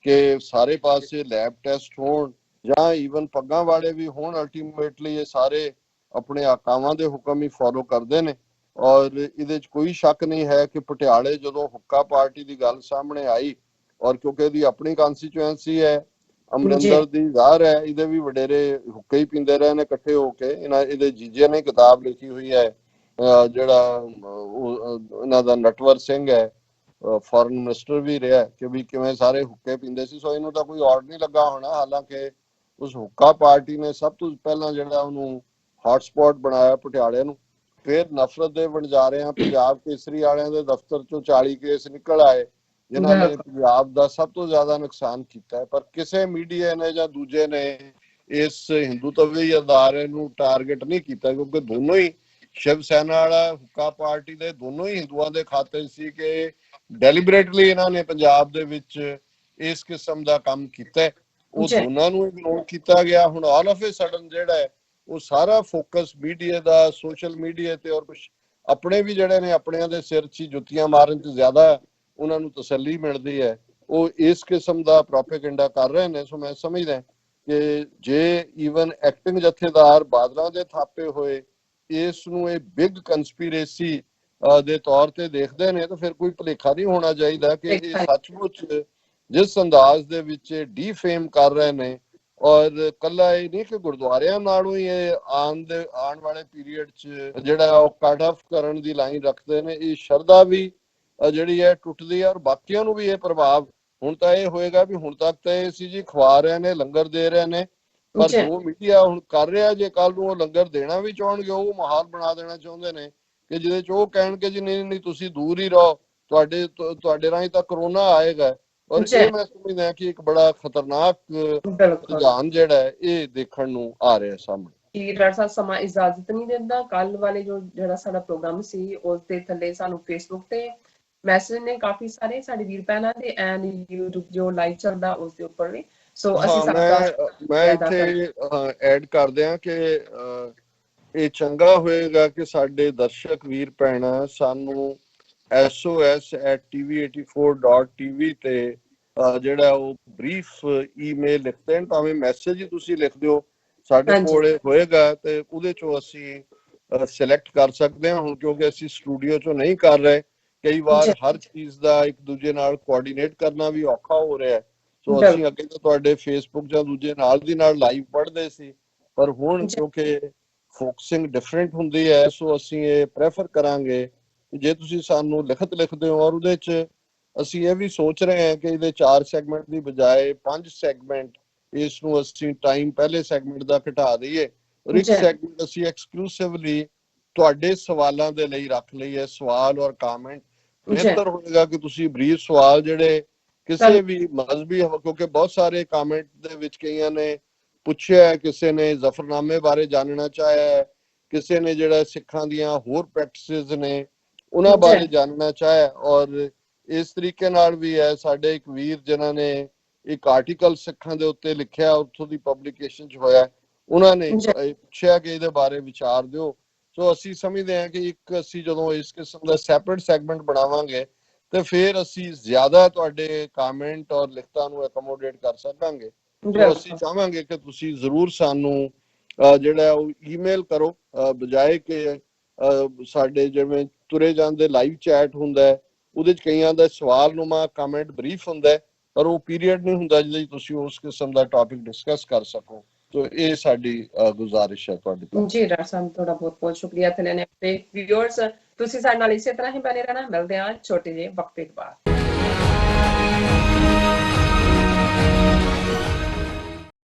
ਕਿ ਸਾਰੇ ਪਾਸੇ ਲੈਬ ਟੈਸਟ ਹੋਣ ਜਾਂ ਈਵਨ ਪੱਗਾਂ ਵਾਲੇ ਵੀ ਹੋਣ, ਅਲਟੀਮੇਟਲੀ ਇਹ ਸਾਰੇ ਆਪਣੇ ਆਕਾਵਾਂ ਦੇ ਹੁਕਮ ਹੀ ਫੋਲੋ ਕਰਦੇ ਨੇ। ਔਰ ਇਹਦੇ 'ਚ ਕੋਈ ਸ਼ੱਕ ਨਹੀਂ ਹੈ ਕਿ ਪਟਿਆਲੇ ਜਦੋਂ ਹੁੱਕਾ ਪਾਰਟੀ ਦੀ ਗੱਲ ਸਾਹਮਣੇ ਆਈ, ਔਰ ਕਿਉਂਕਿ ਇਹਦੀ ਆਪਣੀ ਕਨਸਟੀਚੁਐਂਸੀ ਹੈ, ਅਮਰਿੰਦਰ ਦੀ ਜ਼ਾਹਰ ਹੈ, ਇਹਦੇ ਵੀ ਵਡੇਰੇ ਹੁੱਕੇ ਹੀ ਪੀਂਦੇ ਰਹੇ ਨੇ ਇਕੱਠੇ ਹੋ ਕੇ। ਇਹਦੇ ਜੀਜੇ ਨੇ ਕਿਤਾਬ ਲਿਖੀ ਹੋਈ ਹੈ, ਜਿਹੜਾ ਇਹਨਾਂ ਦਾ ਨਟਵਰ ਸਿੰਘ ਹੈ, ਫੋਰਨ ਮਿਨਿਸਟਰ ਵੀ ਰਿਹਾ, ਕਿ ਵੀ ਕਿਵੇਂ ਸਾਰੇ ਹੁੱਕੇ ਪੀਂਦੇ ਸੀ। ਸੋ ਇਹਨੂੰ ਤਾਂ ਕੋਈ ਔੜ ਨਹੀਂ ਲੱਗਾ ਹੋਣਾ। ਹਾਲਾਂਕਿ ਉਸ ਹੁੱਕਾ ਪਾਰਟੀ ਨੇ ਸਭ ਤੋਂ ਪਹਿਲਾਂ ਜਿਹੜਾ ਉਹਨੂੰ ਹੌਟਸਪੌਟ ਬਣਾਇਆ ਪਟਿਆਲੇ ਨੂੰ। ਫਿਰ ਨਫ਼ਰਤ ਦੇ ਵਣਜਾਰਿਆਂ ਪੰਜਾਬ ਕੇਸਰੀ ਵਾਲਿਆਂ ਦੇ ਦਫ਼ਤਰ ਚੋਂ 40 ਕੇਸ ਨਿਕਲ ਆਏ ਜਿਨ੍ਹਾਂ ਨੇ ਪੰਜਾਬ ਦਾ ਸਭ ਤੋਂ ਜ਼ਿਆਦਾ ਨੁਕਸਾਨ ਕੀਤਾ ਹੈ। ਪਰ ਕਿਸੇ ਮੀਡੀਆ ਨੇ ਜਾਂ ਦੂਜੇ ਨੇ ਇਸ ਹਿੰਦੂਤਵੀ ਅਦਾਰੇ ਨੂੰ ਟਾਰਗੇਟ ਨਹੀਂ ਕੀਤਾ, ਕਿਉਂਕਿ ਦੋਨੋਂ ਹੀ ਸ਼ਿਵ ਸੈਨਾ ਵਾਲਾ ਹੁੱਕਾ ਪਾਰਟੀ ਦੇ ਦੋਨੋਂ ਹੀ ਹਿੰਦੂਆਂ ਦੇ ਖਾਤੇ ਸੀ ਕਿ ਡੈਲੀਬਰੇਟਲੀ ਇਹਨਾਂ ਨੇ ਪੰਜਾਬ ਦੇ ਵਿੱਚ ਇਸ ਕਿਸਮ ਦਾ ਕੰਮ ਕੀਤਾ। ਉਹ ਦੋਨਾਂ ਨੂੰ ਇਗਨੋਰ ਕੀਤਾ ਗਿਆ। ਹੁਣ ਆਲ ਆਫ ਏ ਸਡਨ ਜਿਹੜਾ ਹੈ ਉਹ ਸਾਰਾ ਫੋਕਸ ਮੀਡੀਆ ਦਾ, ਸੋਸ਼ਲ ਮੀਡੀਆ ਤੇ, ਔਰ ਕੁਝ ਆਪਣੇ ਵੀ ਜਿਹੜੇ ਨੇ ਆਪਣਿਆਂ ਦੇ ਸਿਰ 'ਚ ਜੁੱਤੀਆਂ ਮਾਰਨ 'ਚ ਜ਼ਿਆਦਾ ਉਹਨਾਂ ਨੂੰ ਤਸੱਲੀ ਮਿਲਦੀ ਹੈ, ਉਹ ਇਸ ਕਿਸਮ ਦਾ ਪ੍ਰੋਪੇਗੈਂਡਾ ਕਰ ਰਹੇ ਨੇ। ਸੋ ਮੈਂ ਸਮਝਦਾ ਕਿ ਜੇ ਈਵਨ ਐਕਟਿੰਗ ਜਥੇਦਾਰ ਬਾਦਲਾਂ ਦੇ ਥਾਪੇ ਹੋਏ ਇਸ ਨੂੰ ਇਹ ਬਿਗ ਕੰਸਪੀਰੇਸੀ ਦੇ ਤੌਰ ਤੇ ਦੇਖਦੇ ਨੇ, ਤਾਂ ਫਿਰ ਕੋਈ ਭੁਲੇਖਾ ਨਹੀਂ ਹੋਣਾ ਚਾਹੀਦਾ ਕਿ ਇਹ ਸੱਚਮੁੱਚ ਜਿਸ ਅੰਦਾਜ਼ ਦੇ ਵਿੱਚ ਡੀਫੇਮ ਕਰ ਰਹੇ ਨੇ। ਔਰ ਕੱਲਾ ਇਹ ਨਹੀਂ ਕਿ ਗੁਰਦੁਆਰਿਆਂ ਨਾਲੋਂ ਹੀ ਇਹ ਆਉਣ ਵਾਲੇ ਪੀਰੀਅਡ 'ਚ ਜਿਹੜਾ ਉਹ ਕੱਟ ਆਫ ਕਰਨ ਦੀ ਲਾਈਨ ਰੱਖਦੇ ਨੇ, ਇਹ ਸ਼ਰਧਾ ਵੀ ਜਿਹੜੀ ਹੈ ਟੁੱਟਦੀ ਹੈ। ਔਰ ਬਾਕੀਆਂ ਨੂੰ ਵੀ ਇਹ ਪ੍ਰਭਾਵ ਹੁਣ ਤਾਂ ਇਹ ਹੋਏਗਾ ਵੀ ਹੁਣ ਤੱਕ ਤਾਂ ਇਹ ਸੀ ਜੀ ਖਵਾ ਰਹੇ ਨੇ, ਲੰਗਰ ਦੇ ਰਹੇ ਨੇ, ਪਰ ਜੋ ਮੀਡੀਆ ਹੁਣ ਕਰ ਰਿਹਾ, ਜੇ ਕੱਲ ਨੂੰ ਉਹ ਲੰਗਰ ਦੇਣਾ ਵੀ ਚਾਹਣਗੇ ਉਹ ਮਾਹੌਲ ਬਣਾ ਦੇਣਾ ਚਾਹੁੰਦੇ ਨੇ ਕਿ ਜਿਹਦੇ 'ਚ ਉਹ ਕਹਿਣਗੇ ਜੀ ਨਹੀਂ ਨਹੀਂ ਤੁਸੀਂ ਦੂਰ ਹੀ ਰਹੋ, ਤੁਹਾਡੇ ਰਾਹੀਂ ਤਾਂ ਕਰੋਨਾ ਆਏਗਾ। ਔਰ ਇਹ ਮੈਂ ਸਮਝਦਾ ਕਿ ਇੱਕ ਬੜਾ ਖਤਰਨਾਕ ਰੁਝਾਨ ਜਿਹੜਾ ਹੈ ਇਹ ਦੇਖਣ ਨੂੰ ਆ ਰਿਹਾ ਸਾਹਮਣੇ। ਡਾਕਟਰ ਸਾਹਿਬ, ਸਮਾਂ ਇਜਾਜ਼ਤ ਨਹੀਂ ਦਿੰਦਾ। ਕੱਲ ਵਾਲੇ ਜਿਹੜਾ ਸਾਡਾ ਪ੍ਰੋਗਰਾਮ ਸੀ ਉਸ ਦੇ ਥੱਲੇ ਸਾਨੂੰ ਫੇਸਬੁੱਕ ਤੇ ਮੈਸੇਜ ਨੇ ਕਾਫੀ ਸਾਰੇ ਸਾਡੇ ਵੀਰ ਭੈਣਾਂ ਦੇ, ਐਂਡ YouTube ਜੋ ਲਾਈਵ ਚੱਲਦਾ ਉਸ ਦੇ ਉੱਪਰ ਵੀ। ਸੋ ਅਸੀਂ ਮੈਂ ਇੱਥੇ ਐਡ ਕਰਦੇ ਹਾਂ ਕਿ ਇਹ ਚੰਗਾ ਹੋਏਗਾ ਕਿ ਸਾਡੇ ਦਰਸ਼ਕ ਵੀਰ ਭੈਣਾਂ ਸਾਨੂੰ sos@tv84.tv ਤੇ ਜਿਹੜਾ ਉਹ ਬਰੀਫ ਈਮੇਲ ਲਿਖਦੇ ਨੇ, ਭਾਵੇਂ ਮੈਸੇਜ ਹੀ ਤੁਸੀਂ ਲਿਖ ਦਿਓ, ਸਾਡੇ ਕੋਲ ਹੋਏਗਾ ਤੇ ਉਹਦੇ ਚੋਂ ਅਸੀਂ ਸਿਲੈਕਟ ਕਰ ਸਕਦੇ ਹਾਂ। ਹੁਣ ਕਿਉਂਕਿ ਅਸੀਂ ਸਟੂਡੀਓ ਚੋਂ ਨਹੀਂ ਕਰ ਰਹੇ, ਕਈ ਵਾਰ ਹਰ ਚੀਜ਼ ਦਾ ਇੱਕ ਦੂਜੇ ਨਾਲ ਕੋਆਰਡੀਨੇਟ ਕਰਨਾ ਵੀ ਔਖਾ ਹੋ ਰਿਹਾ। ਸੋ ਅਸੀਂ ਅੱਗੇ ਤਾਂ ਤੁਹਾਡੇ ਫੇਸਬੁੱਕ ਜਾਂ ਦੂਜੇ ਨਾਲ ਦੀ ਨਾਲ ਲਾਈਵ ਪੜ੍ਹਦੇ ਸੀ, ਪਰ ਹੁਣ ਕਿਉਂਕਿ ਫੋਕਸਿੰਗ ਡਿਫਰੈਂਟ ਹੁੰਦੀ ਹੈ, ਸੋ ਅਸੀਂ ਇਹ ਪ੍ਰੈਫਰ ਕਰਾਂਗੇ ਜੇ ਤੁਸੀਂ ਸਾਨੂੰ ਲਿਖਤ ਲਿਖਦੇ ਹੋ ਔਰ ਉਹਦੇ 'ਚ ਅਸੀਂ ਇਹ ਵੀ ਸੋਚ ਰਹੇ ਹਾਂ ਕਿ ਇਹਦੇ 4 ਸੈਗਮੈਂਟ ਦੀ ਬਜਾਏ 5 ਸੈਗਮੈਂਟ ਇਸ ਨੂੰ ਅਸੀਂ ਟਾਈਮ ਪਹਿਲੇ ਸੈਗਮੈਂਟ ਦਾ ਘਟਾ ਦਈਏ ਔਰ ਇੱਕ ਜੀ ਸੈਗਮੈਂਟ ਅਸੀਂ ਐਕਸਕਲੂਸਿਵਲੀ ਤੁਹਾਡੇ ਸਵਾਲਾਂ ਦੇ ਲਈ ਰੱਖ ਲਈਏ, ਸਵਾਲ ਔਰ ਕਮੈਂਟ। ਜੀ ਬਿਹਤਰ ਹੋਏਗਾ ਕਿ ਤੁਸੀਂ ਬਰੀਫ ਸਵਾਲ ਜਿਹੜੇ ਕਿਸੇ ਵੀ ਮਜ਼ਹਬੀ, ਕਿਉਂਕਿ ਬਹੁਤ ਸਾਰੇ ਕਮੈਂਟ ਦੇ ਵਿੱਚ ਕਈਆਂ ਨੇ ਪੁੱਛਿਆ, ਕਿਸੇ ਨੇ ਜ਼ਫਰਨਾਮੇ ਬਾਰੇ ਜਾਣਨਾ ਚਾਹਿਆ, ਕਿਸੇ ਨੇ ਜਿਹੜਾ ਸਿੱਖਾਂ ਦੀਆਂ ਹੋਰ ਪ੍ਰੈਕਟਿਸਿਸ ਨੇ ਉਹਨਾਂ ਬਾਰੇ ਜਾਣਨਾ ਚਾਹਿਆ। ਔਰ ਇਸ ਤਰੀਕੇ ਨਾਲ ਵੀ ਹੈ, ਸਾਡੇ ਇੱਕ ਵੀਰ ਜਿਨ੍ਹਾਂ ਨੇ ਇੱਕ ਆਰਟੀਕਲ ਸਿੱਖਾਂ ਦੇ ਉੱਤੇ ਲਿਖਿਆ, ਉੱਥੋਂ ਦੀ ਪਬਲਿਕੇਸ਼ਨ 'ਚ ਹੋਇਆ, ਉਹਨਾਂ ਨੇ ਪੁੱਛਿਆ ਕਿ ਇਹਦੇ ਬਾਰੇ ਵਿਚਾਰ ਦਿਓ। ਸੋ ਅਸੀਂ ਸਮਝਦੇ ਹਾਂ ਕਿ ਇੱਕ ਅਸੀਂ ਜਦੋਂ ਇਸ ਕਿਸਮ ਦਾ ਸੈਪਰੇਟ ਸੈਗਮੈਂਟ ਬਣਾਵਾਂਗੇ ਤੇ ਫਿਰ ਅਸੀਂ ਜ਼ਿਆਦਾ ਤੁਹਾਡੇ ਕਮੈਂਟ ਔਰ ਲਿਖਤਾਂ ਨੂੰ ਅਕਮੋਡੇਟ ਕਰ ਸਕਾਂਗੇ। ਸੋ ਅਸੀਂ ਚਾਹਾਂਗੇ ਕਿ ਤੁਸੀਂ ਜ਼ਰੂਰ ਸਾਨੂੰ ਜਿਹੜਾ ਉਹ ਈਮੇਲ ਕਰੋ, ਬਜਾਏ ਕਿ ਸਾਡੇ ਜਿਵੇਂ ਤੁਰੇ ਜਾਂਦੇ ਲਾਈਵ ਚੈਟ ਹੁੰਦਾ ਉਹਦੇ 'ਚ ਕਈਆਂ ਦਾ ਸਵਾਲਨੁਮਾ ਕਮੈਂਟ ਬਰੀਫ ਹੁੰਦਾ ਪਰ ਉਹ ਪੀਰੀਅਡ ਨਹੀਂ ਹੁੰਦਾ ਜਿਹਦੇ 'ਚ ਤੁਸੀਂ ਉਸ ਕਿਸਮ ਦਾ ਟੌਪਿਕ ਡਿਸਕਸ ਕਰ ਸਕੋ। तो ये साडी गुजारिश है ਤੁਹਾਡੇ ਤੱਕ। ਜੀ ਡਾਕਟਰ ਸਾਹਿਬ, ਤੁਹਾਡਾ ਬਹੁਤ ਬਹੁਤ ਸ਼ੁਕਰੀਆ। ਤੇ ਲੈਣੇ ਆਪਣੇ ਵਿਊਅਰਸ, ਤੁਸੀਂ ਸਾਡੇ ਨਾਲ ਇਸੇ ਤਰ੍ਹਾਂ ਹੀ ਬਣੇ ਰਹਿਣਾ। ਮਿਲਦੇ ਹਾਂ ਛੋਟੇ ਜਿਹੇ ਵਕਫੇ ਤੋਂ ਬਾਅਦ।